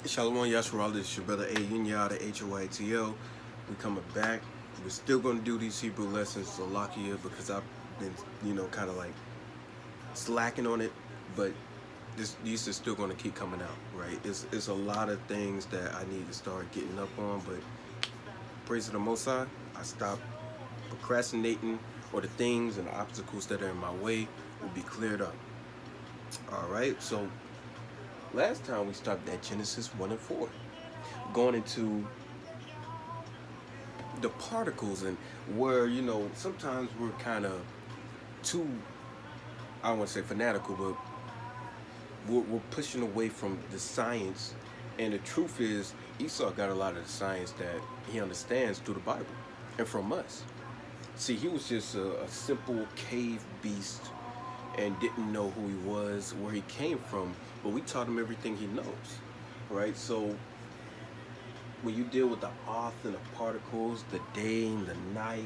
Shalom Yashua, this is your brother A. Yunya, the HOIATL. We coming back. We're still going to do these Hebrew lessons, so Lakia, because I've been, kind of like slacking on it, but these are still going to keep coming out, right? It's a lot of things that I need to start getting up on, but praise to the Most High, I stopped procrastinating, or the things and the obstacles that are in my way will be cleared up. All right, so last time we stopped at Genesis 1 and 4, going into the particles, and where sometimes we're kind of too, I don't want to say fanatical, but we're pushing away from the science. And the truth is, Esau got a lot of the science that he understands through the Bible and from us. See, he was just a simple cave beast and didn't know who he was, where he came from, but we taught him everything he knows, right? So when you deal with the earth and the particles, the day and the night,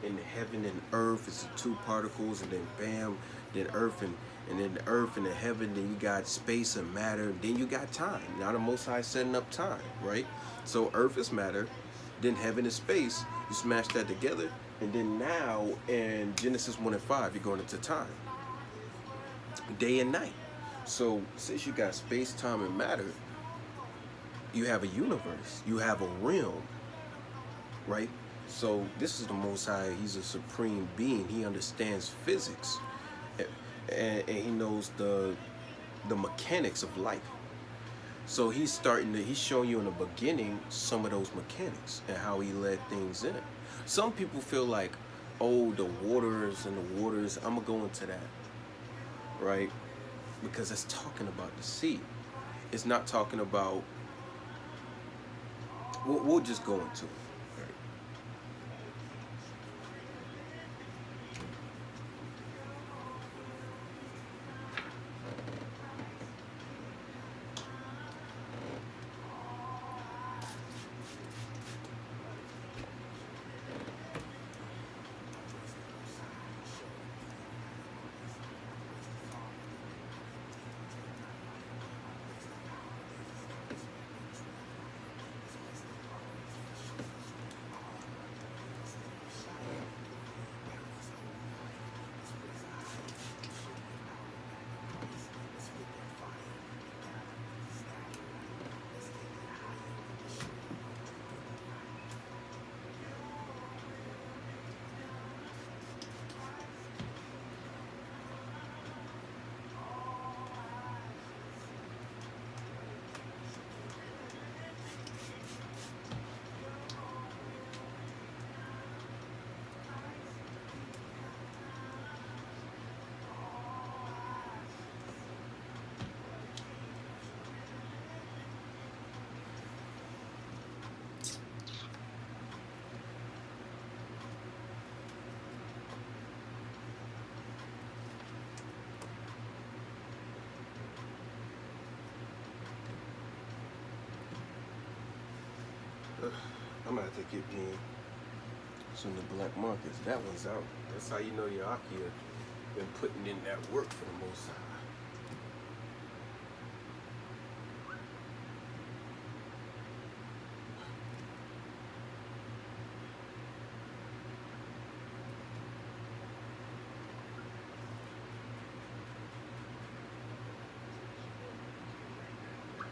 and the heaven and earth, it's the two particles, and then bam, then earth and then the earth and the heaven, then you got space and matter, then you got time. Now the Most High is setting up time, right? So earth is matter, then heaven is space. You smash that together, and then now in Genesis 1 and 5, you're going into time, day and night. So since you got space, time, and matter, you have a universe, you have a realm, right? So this is the Most High. He's a supreme being. He understands physics, and he knows the mechanics of life. So he's showing you in the beginning some of those mechanics and how he led things in. Some people feel like, oh, the waters and the waters, I'm gonna go into that, right? Because it's talking about the sea. It's not talking about, we'll just go into it. I'm gonna have to get me some of the black markets. That one's out. That's how you know your Akia been putting in that work for the Most High.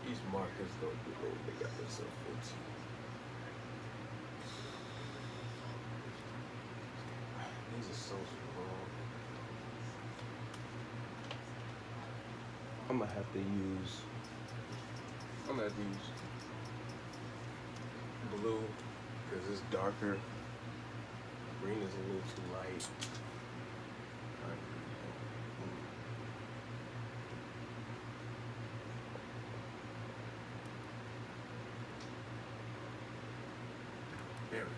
These markers don't do what they got themselves into. These are so strong. I'm gonna have to use blue because it's darker. Green is a little too light. There we go.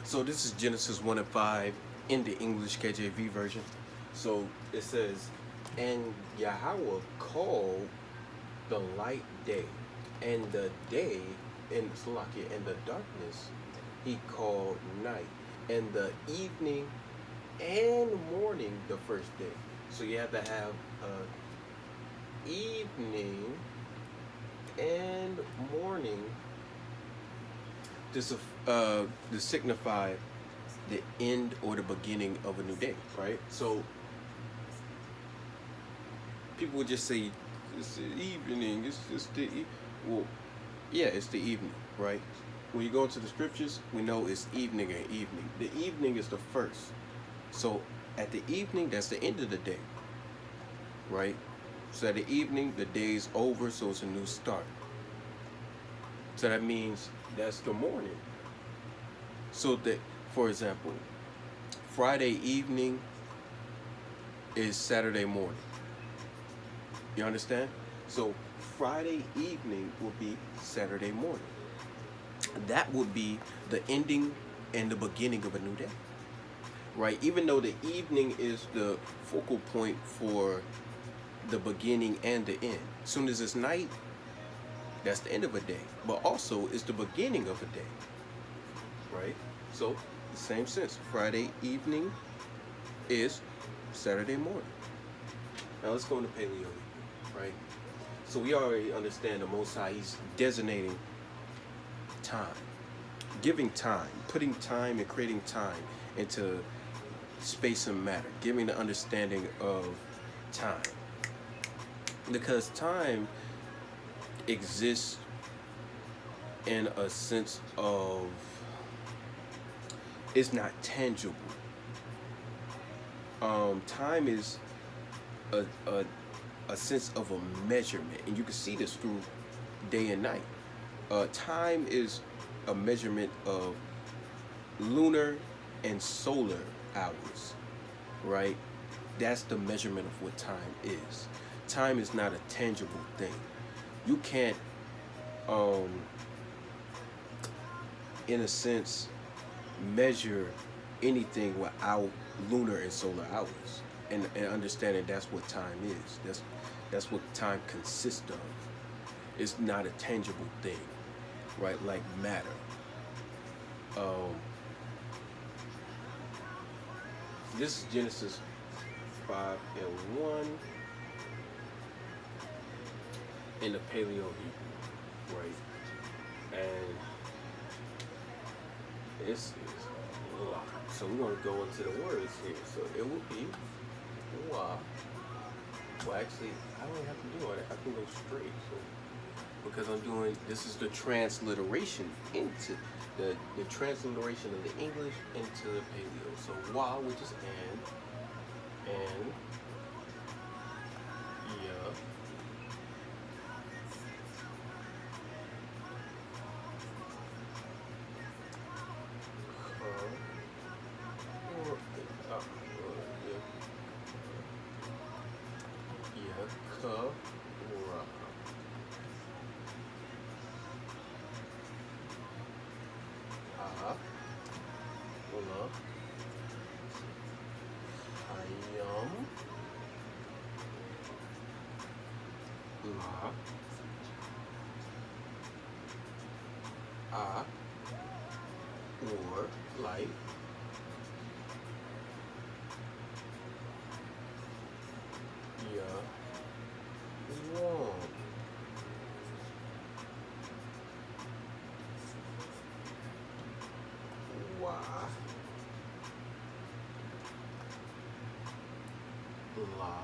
So this is Genesis 1 and 5 in the English KJV version. So it says, and Yahweh called the light day, and the day in Salakia, and the darkness he called night, and the evening and morning the first day. So you have to have evening and morning to signify the end or the beginning of a new day, right? So people would just say it's the evening, it's just well, yeah, it's the evening, right? When you go into the scriptures, we know it's evening and evening. The evening is the first. So at the evening, that's the end of the day, right? So at the evening, the day's over, so it's a new start. So that means that's the morning. So that, for example, Friday evening is Saturday morning. You understand? So Friday evening will be Saturday morning. That would be the ending and the beginning of a new day, right? Even though the evening is the focal point for the beginning and the end. As soon as it's night, that's the end of a day, but also it's the beginning of a day, right? So the same sense, Friday evening is Saturday morning. Now let's go into paleo, right? So we already understand the Most High, he's designating time, giving time, putting time and creating time into space and matter, giving the understanding of time. Because time exists in a sense of, it's not tangible. Time is a sense of a measurement, and you can see this through day and night. Time is a measurement of lunar and solar hours, right? That's the measurement of what time is. Time is not a tangible thing. You can't, in a sense, measure anything without lunar and solar hours, and understanding that's what time is. That's what time consists of. It's not a tangible thing, right? Like matter. This is Genesis 5 and 1 in the Paleo Hebrew, right? And this is a lot. So we're going to go into the words here. So it will be wa. Well, actually, I don't have to do all that. I can go straight. So because I'm doing, this is the transliteration into the transliteration of the English into the Paleo. So wa, which is and yeah. Or light, wrong. Why? La,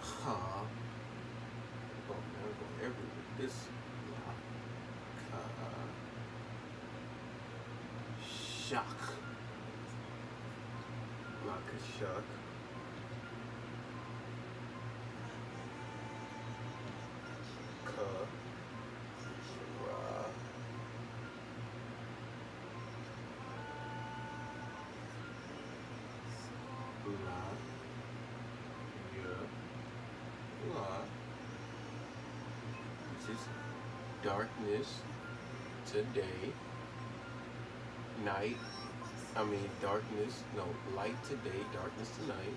ha. Oh man, I'm going everywhere. This la, ka, shock. Like a shock. Ka, ra. La, ya, la. Which is darkness, today, night, I mean, darkness, no, light today, darkness tonight.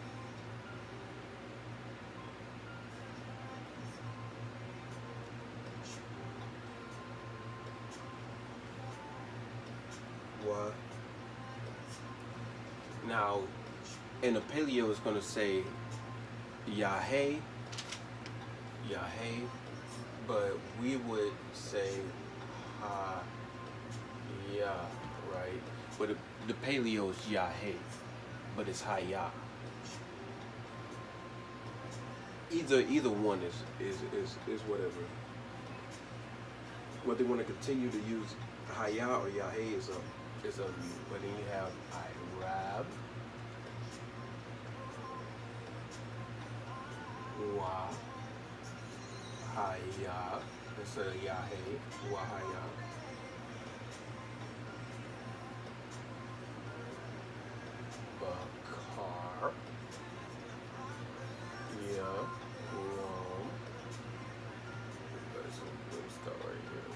What? Now, in the paleo, it's going to say Yahe, Yahe, but we would say Ha, Ya, right? But the paleo is Yahe, but it's Haya. Either one is whatever. Whether they want to continue to use Haya or Yahe is a you. But then you have Irab, Wa, Haya. It's a Yahe, Wa Haya. Bakar, yeah, Ram. Let's start right here.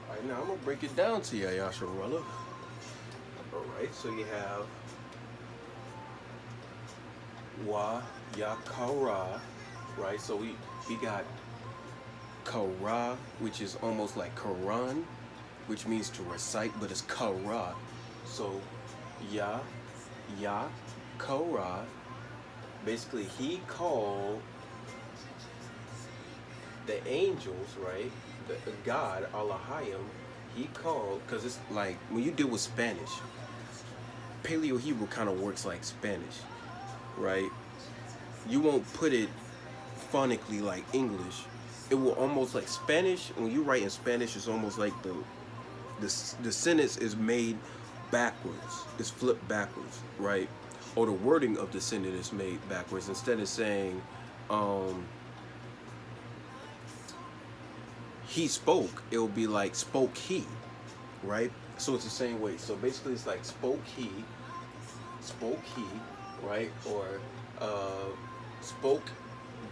All right, now I'm gonna break it down to you, Yasharella. All right, so you have Wa Yakara, right? So we got Kara, which is almost like Quran, which means to recite, but it's Kara. So Ya Kara. Basically, he called the angels, right? The God, Allahayim, he called, because it's like when you deal with Spanish, Paleo Hebrew kind of works like Spanish, right? You won't put it phonically like English. It will almost like Spanish. When you write in Spanish, it's almost like the sentence is made backwards. It's flipped backwards, right? Or the wording of the sentence is made backwards. Instead of saying, he spoke, it'll be like spoke he, right? So it's the same way. So basically it's like spoke he, right? Or spoke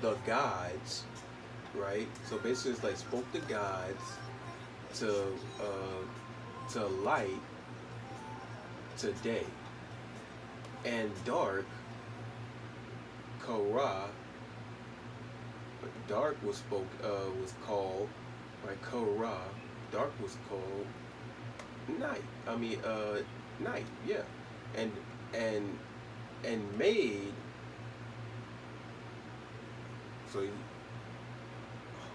the gods, right? So basically it's like spoke the gods to light today. And dark, Korah, dark was called, right? Korah, dark was called night. I mean, night, yeah. And made, so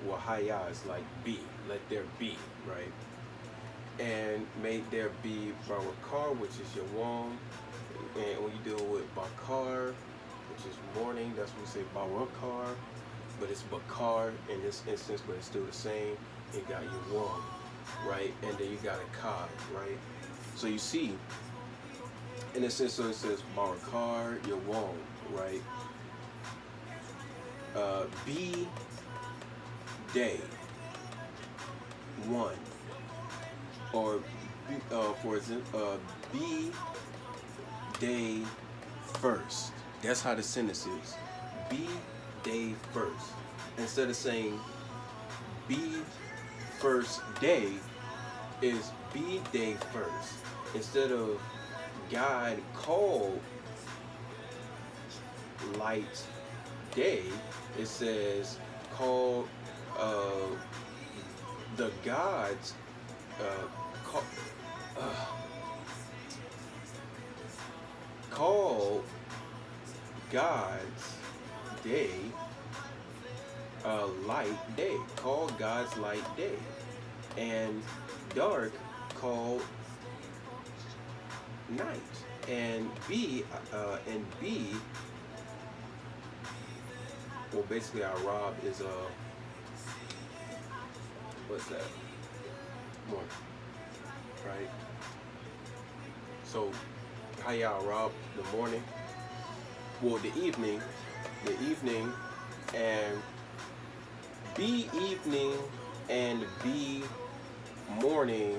Wahaya is like be, let there be, right? And made there be Barakar, which is Yawam. And when you deal with Bakar, which is morning, that's when we say Barakar, but it's Bakar in this instance, but it's still the same. You got Yawam, right? And then you got a Ka, right? So you see, in this instance, it says Barakar, Yawam, right? Be day, one. Or, for example, be day first. That's how the sentence is. Be day first. Instead of saying be first day, is be day first. Instead of God called light day, it says call the gods call God's day light day. Call God's light day. And dark called night. And B, well, basically our Rob is what's that? Morning, right? So, how y'all Rob the morning? Well, the evening, and be evening and be morning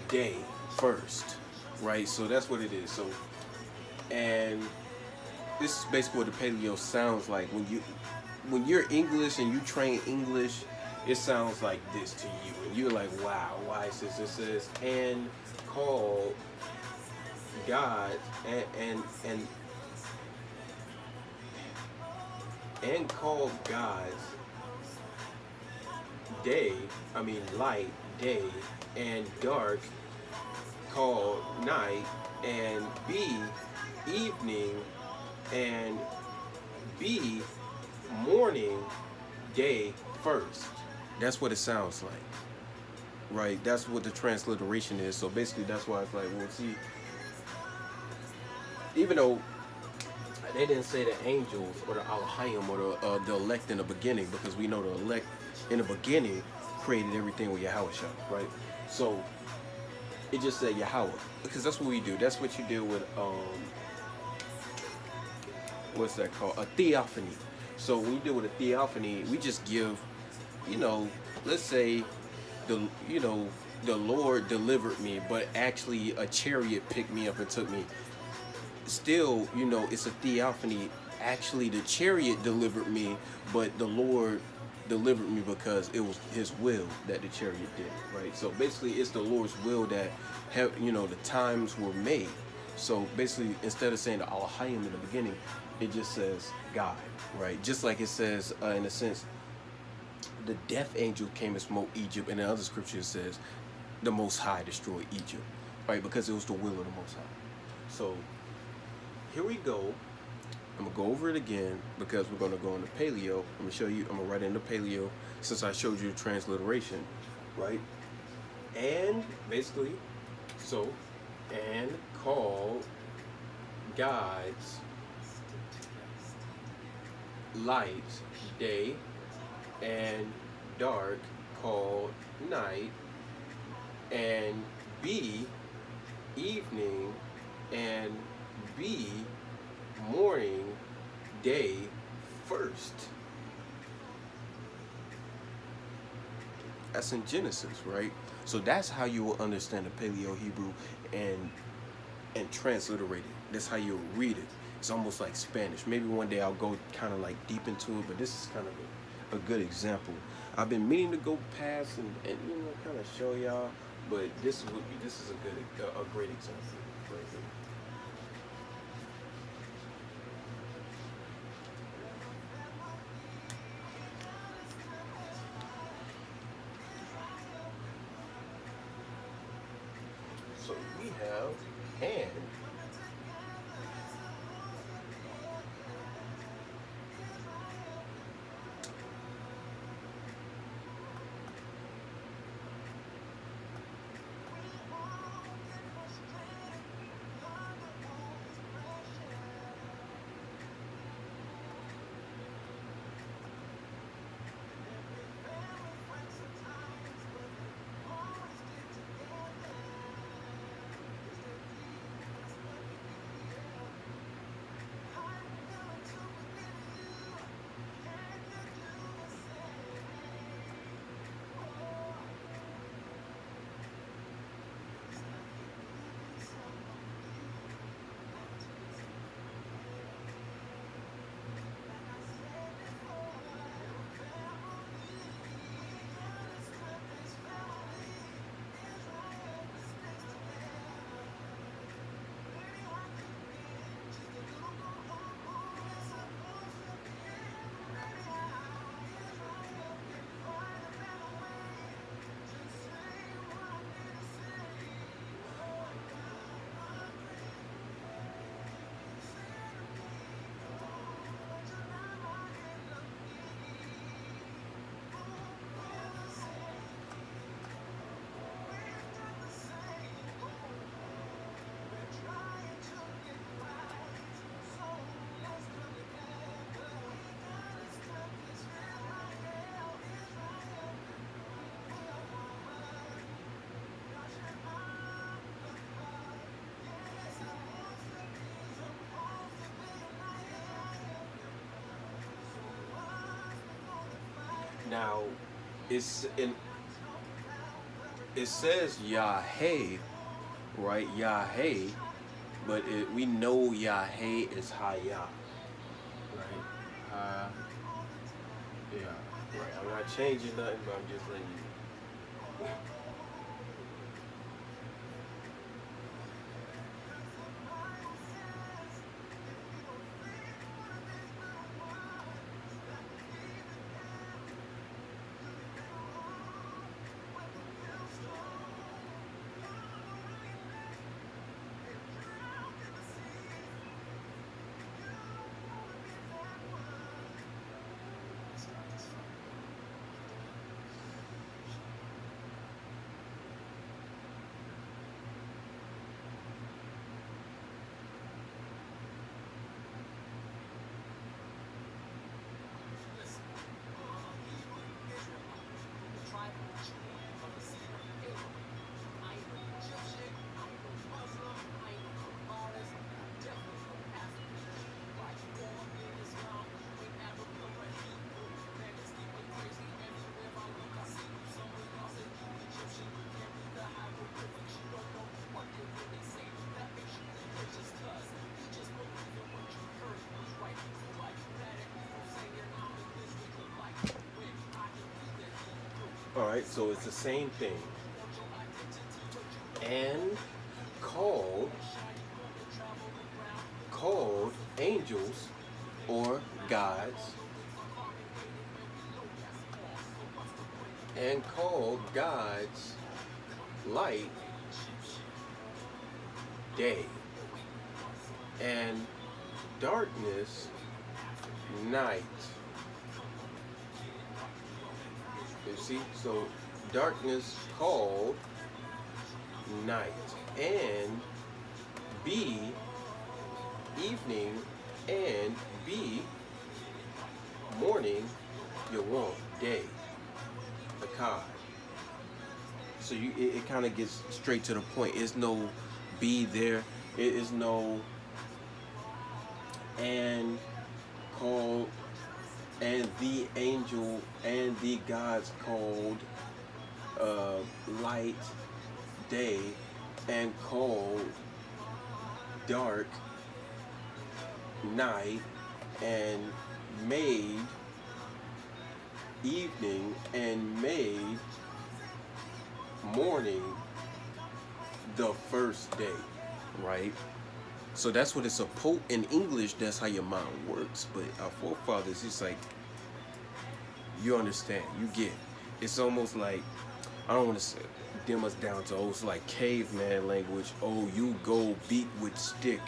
day first. right? So that's what it is. So, and this is basically what the paleo sounds like when you're English and you train English. It sounds like this to you, and you're like, wow, why is this? It says and call God and call God's day, I mean light, day, and dark called night, and be evening, and be morning, day first. That's what it sounds like, right? That's what the transliteration is. So basically, that's why it's like, well, see, even though they didn't say the angels or the Alahayim or the elect in the beginning, because we know the elect in the beginning created everything with Yahweh, right? So it just said Yahweh, because that's what we do. That's what you do with what's that called? A theophany. So when you deal with a theophany, we just give, let's say the Lord delivered me, but actually a chariot picked me up and took me. Still, it's a theophany. Actually, the chariot delivered me, but the Lord delivered me because it was His will that the chariot did, right? So basically, it's the Lord's will that the times were made. So basically, instead of saying the Alahayim in the beginning, it just says God, right? Just like it says, in a sense, the death angel came and smote Egypt, and in other scriptures it says the Most High destroyed Egypt, right? Because it was the will of the Most High. So here we go. I'm gonna go over it again because we're gonna go into paleo. I'm gonna show you. I'm gonna write into paleo since I showed you the transliteration, right? And basically, so and call God's light day, and dark called night, and be evening, and be morning, day first. That's in Genesis, right? So that's how you will understand the Paleo Hebrew and transliterate it. That's how you'll read it. It's almost like Spanish. Maybe one day I'll go kind of like deep into it, but this is kind of a good example. I've been meaning to go past and kind of show y'all, but this is a great example right here. So we have and. Now, it's in. It says Yahweh, right? Yahweh, but we know Yahweh is Hayah, right? Yeah, right. I'm not changing nothing, but I'm just letting you. All right, so it's the same thing. And called called angels or gods, and called gods light day, and darkness night. You see, so darkness called night, and B evening, and B morning, you want day, the card. So it kind of gets straight to the point. It's no be there. It is no and called, and the angel and the gods called light day, and called dark night, and made evening, and made morning the first day, right? So that's what it's supposed in English. That's how your mind works. But our forefathers, it's like you understand, you get. It's almost like I don't want to dim us down to it's like caveman language. Oh, you go beat with stick.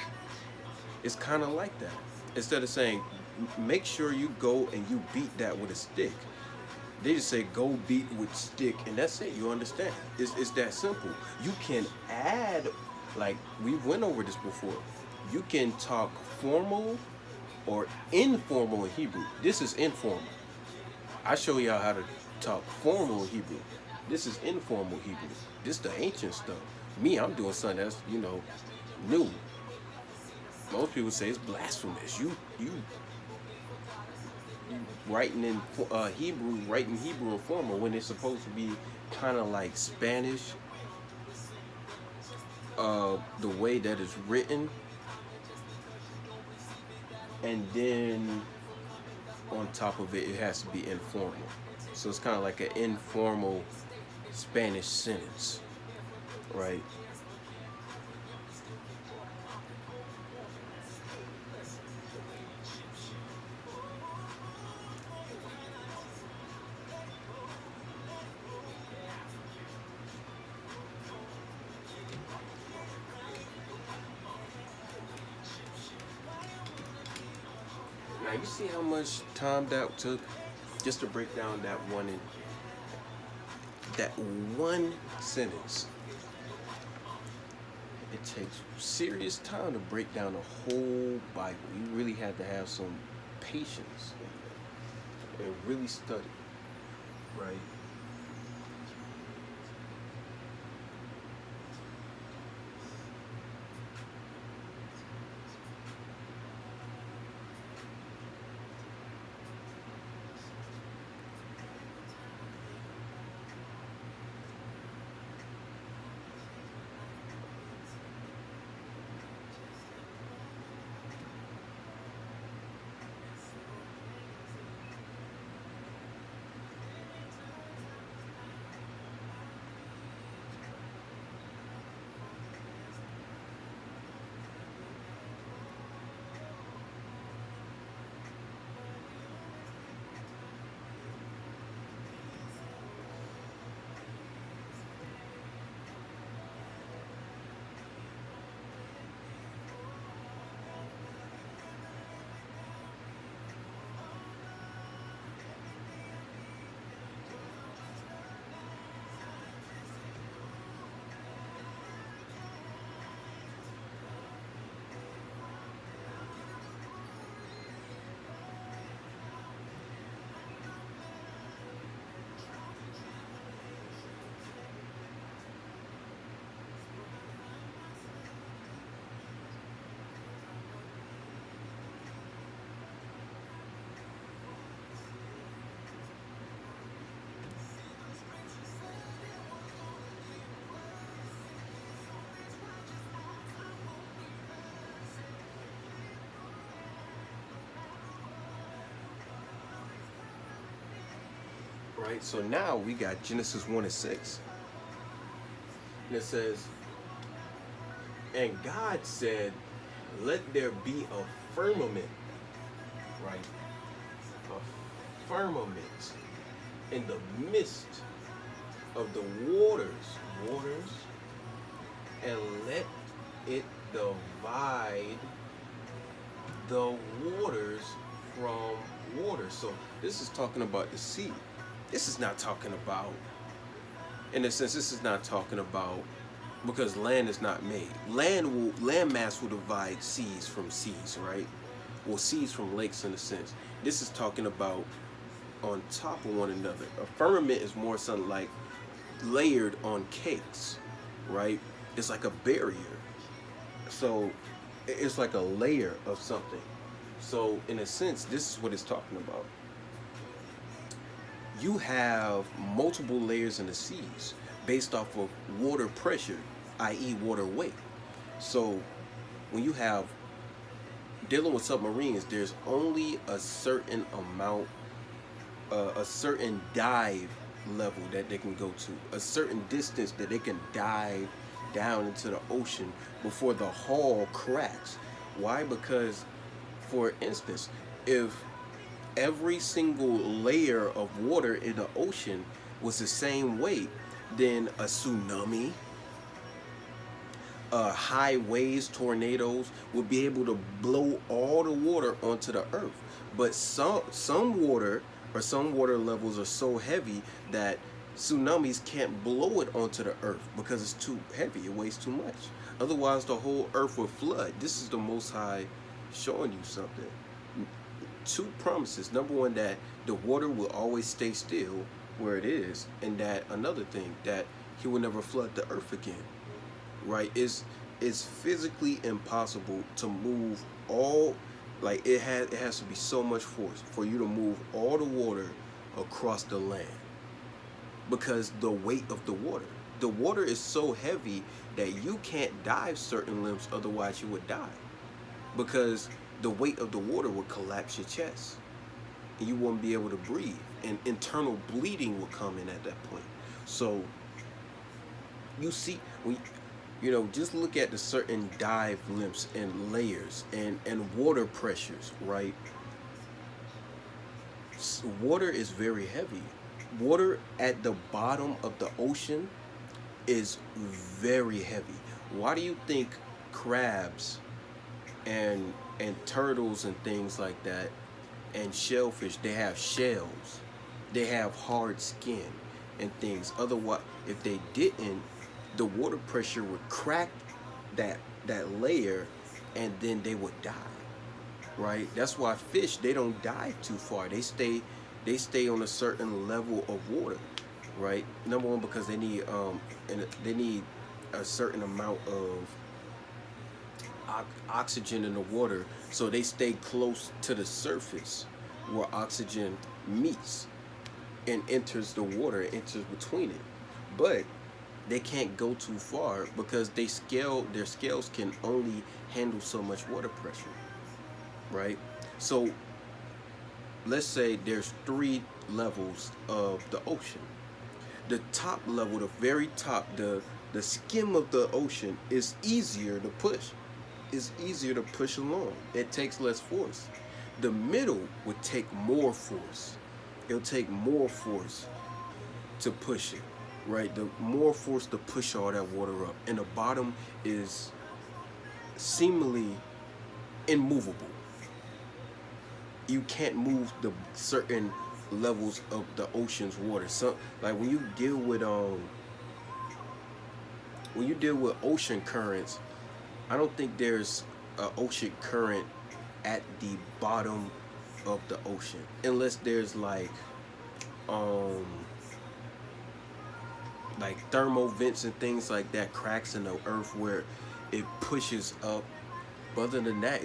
It's kind of like that. Instead of saying, make sure you go and you beat that with a stick, they just say go beat with stick, and that's it. You understand? It's that simple. You can add, like we went over this before. You can talk formal or informal in Hebrew. This is informal. I show y'all how to talk formal Hebrew. This is informal Hebrew. This the ancient stuff. Me, I'm doing something that's new. Most people say it's blasphemous. You writing in Hebrew, writing Hebrew informal when it's supposed to be kind of like Spanish. The way that it's written, and then on top of it, it has to be informal. So it's kind of like an informal Spanish sentence, right? Now you see how much time that took just to break down that one sentence. It takes serious time to break down the whole Bible. You really had to have some patience and really study, right? right? So now we got Genesis 1 and 6. And it says, and God said, let there be a firmament, right? A firmament in the midst of the waters, and let it divide the waters from water. So this is talking about the sea. This is not talking about, in a sense, this is not talking about, because land is not made. Land mass will divide seas from seas, right? Or seas from lakes, in a sense. This is talking about on top of one another. A firmament is more something like layered on cakes, right? It's like a barrier. So it's like a layer of something. So in a sense, this is what it's talking about. You have multiple layers in the seas based off of water pressure, i.e. water weight. So when you have dealing with submarines, there's only a certain amount, a certain dive level that they can go to, a certain distance that they can dive down into the ocean before the hull cracks. Why? Because, for instance, if every single layer of water in the ocean was the same weight, then a tsunami, high waves, tornadoes would be able to blow all the water onto the earth. But some water levels are so heavy that tsunamis can't blow it onto the earth because it's too heavy, it weighs too much. Otherwise the whole earth would flood. This is the Most High showing you something. Two promises. Number one, that the water will always stay still where it is, and that another thing, that he will never flood the earth again. Right? It's physically impossible to move all, like it has to be so much force for you to move all the water across the land, because the weight of the water is so heavy that you can't dive certain limbs, otherwise you would die, because the weight of the water would collapse your chest and you won't be able to breathe, and internal bleeding will come in at that point. So you see, just look at the certain dive limbs and layers and water pressures, right? Water is very heavy. Water at the bottom of the ocean is very heavy. Why do you think crabs and turtles and things like that, and shellfish, they have shells, they have hard skin and things? Otherwise, if they didn't, the water pressure would crack that layer, and then they would die, right? That's why fish, they don't dive too far. They stay on a certain level of water, right? Number one, because they need a certain amount of oxygen in the water, so they stay close to the surface where oxygen meets and enters the water, enters between it. But they can't go too far because their scales can only handle so much water pressure, right? So let's say there's 3 levels of the ocean. The top level, the very top, the skim of the ocean is easier to push. It's easier to push along. It takes less force. The middle would take more force. It'll take more force to push it, right? The more force to push all that water up. And the bottom is seemingly immovable. You can't move the certain levels of the ocean's water. So, like when you deal with ocean currents, I don't think there's an ocean current at the bottom of the ocean, unless there's like thermal vents and things like that, cracks in the earth where it pushes up. But other than that,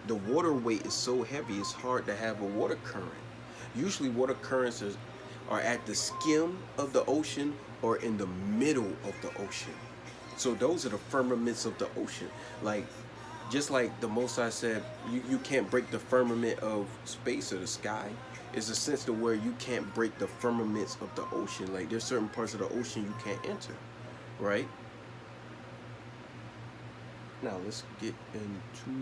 the water weight is so heavy, it's hard to have a water current. Usually water currents are at the skim of the ocean or in the middle of the ocean. So those are the firmaments of the ocean. Like, just like the Most High said, you can't break the firmament of space or the sky. It's a sense to where you can't break the firmaments of the ocean. Like there's certain parts of the ocean you can't enter, right? Now let's get into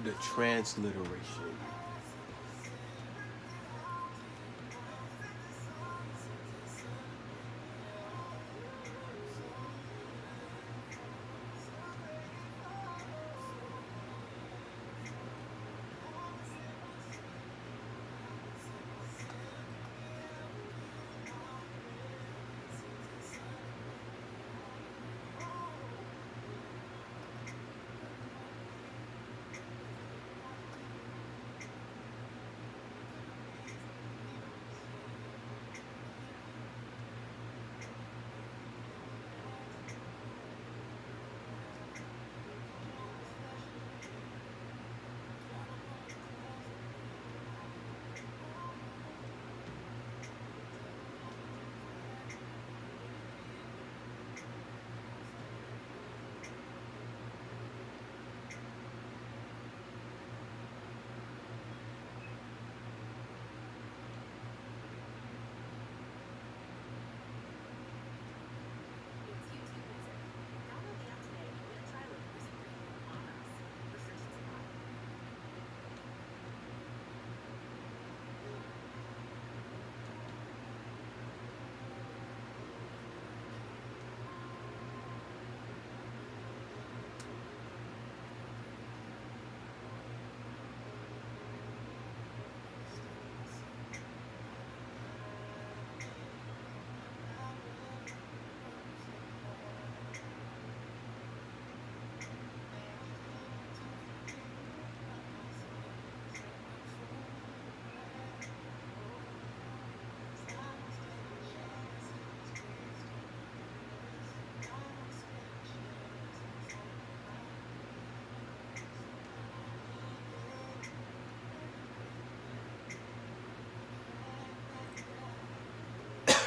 the transliteration.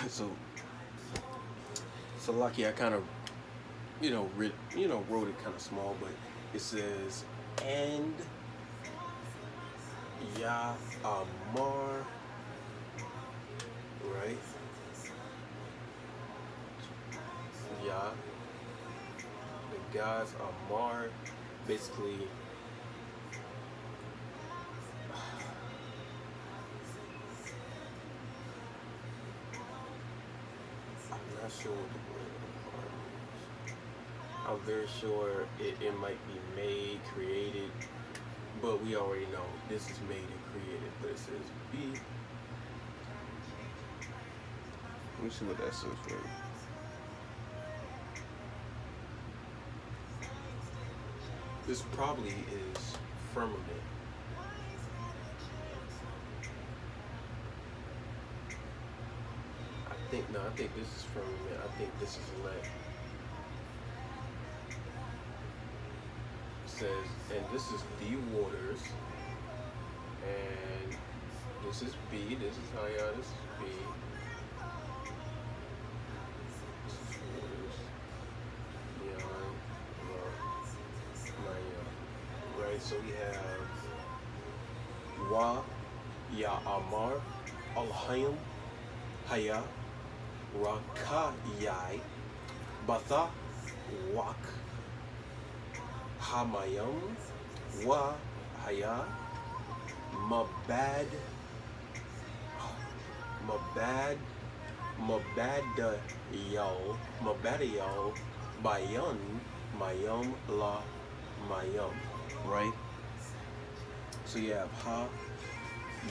So, so lucky I kind of, wrote it kind of small, but it says, and Ya Amar, right? Ya, the gods Amar, basically. I'm not sure what the word Amar means. I'm very sure it might be made, created, but we already know this is made and created. But it says B. Let me see what that says for you. This probably is firmament. I think this is firmament. I think this is let. It says, and this is the waters, and this is B. This is HOIATL. This is B. This is waters. Beyond, right? So we have Wa, Ya Amar, Alhayim, Haya, Rakayai, Batha, Wak, Hamayam, Wa, Haya, Mabad, Mabad, Mabadayo, Bayan, Mayam, La, Mayam, right? So you have Ha,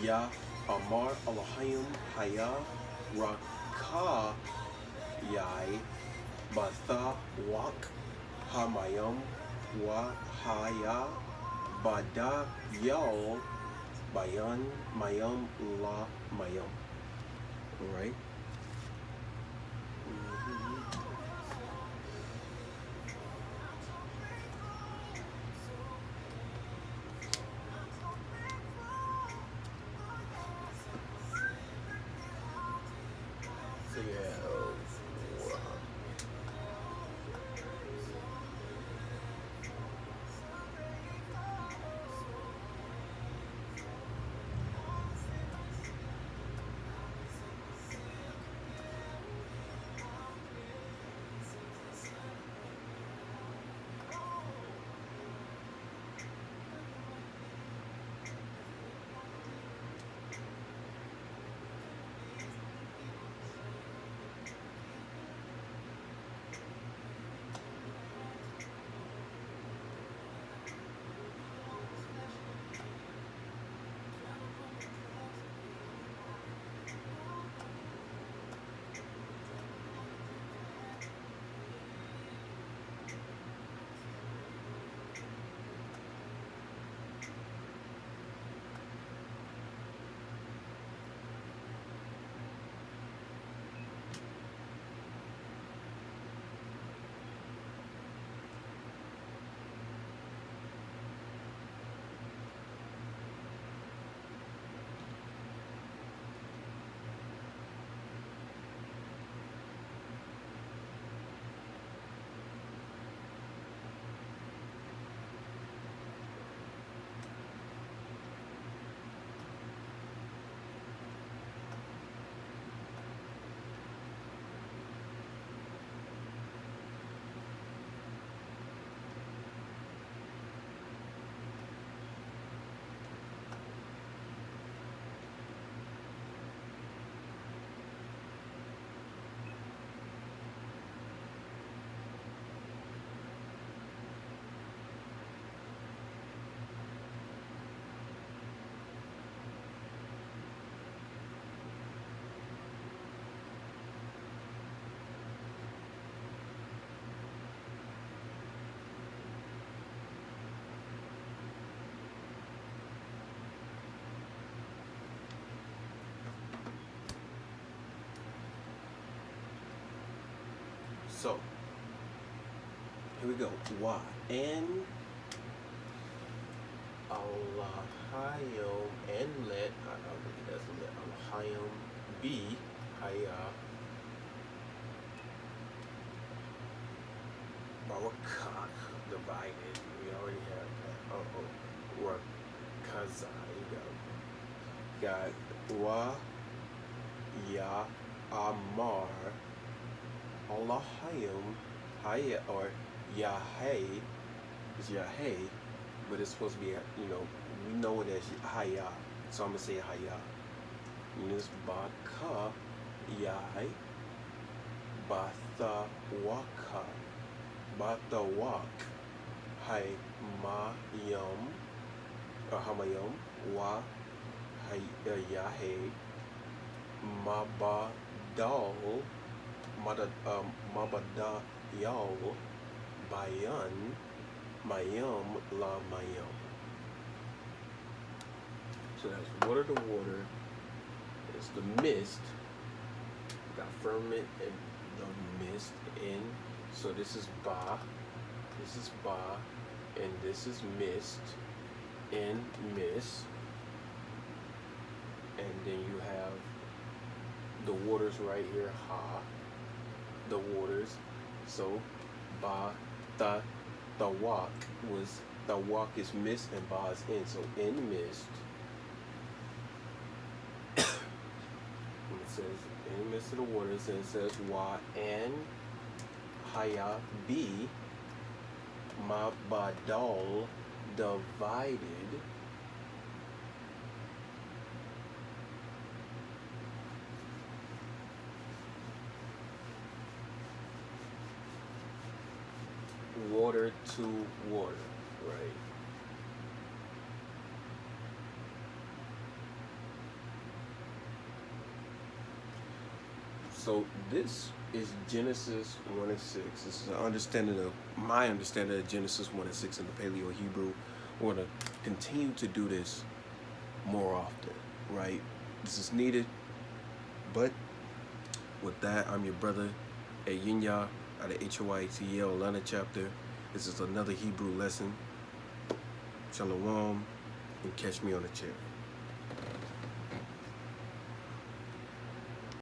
Ya, Amar, Alhayim, Haya, Raka, Yai, Batha, Wak, Hamayam, Wa, Haya, Bada, Yao, Bayan, Mayam, La, Mayam. Alright? So yeah, So here we go. Y and Alahayom and let that's let Alahayom B Haya Barakah divided. We already have that. Rakaza. Got Wa Ya Amar Alahayom Haya or Yahay is Yahay, but it's supposed to be, we know it as Haya. So I'm gonna say Haya. Nisbaka Yai Batha Waka Batha Wak Hai Mayum or Hamayum Wa Hai Yahe Mabadal Mabada Yal Bayan Mayum La Mayum. So that's water to water. It's the mist. Got firmament and the mist in. So this is Ba. This is Ba. And this is mist. And mist. And then you have the waters right here. Ha. The waters. So Ba. The walk was. The walk is mist and Ba is in. So in mist. It says in the midst of the waters, and it says Wa and Haya B Mabadal divided water to water, right? So this is Genesis 1 and 6. This is my understanding of Genesis 1 and 6 in the Paleo Hebrew. We're going to continue to do this more often, right? This is needed. But with that, I'm your brother, Yinya, out of HOIATL Atlanta chapter. This is another Hebrew lesson. Shalom, and catch me on the chair.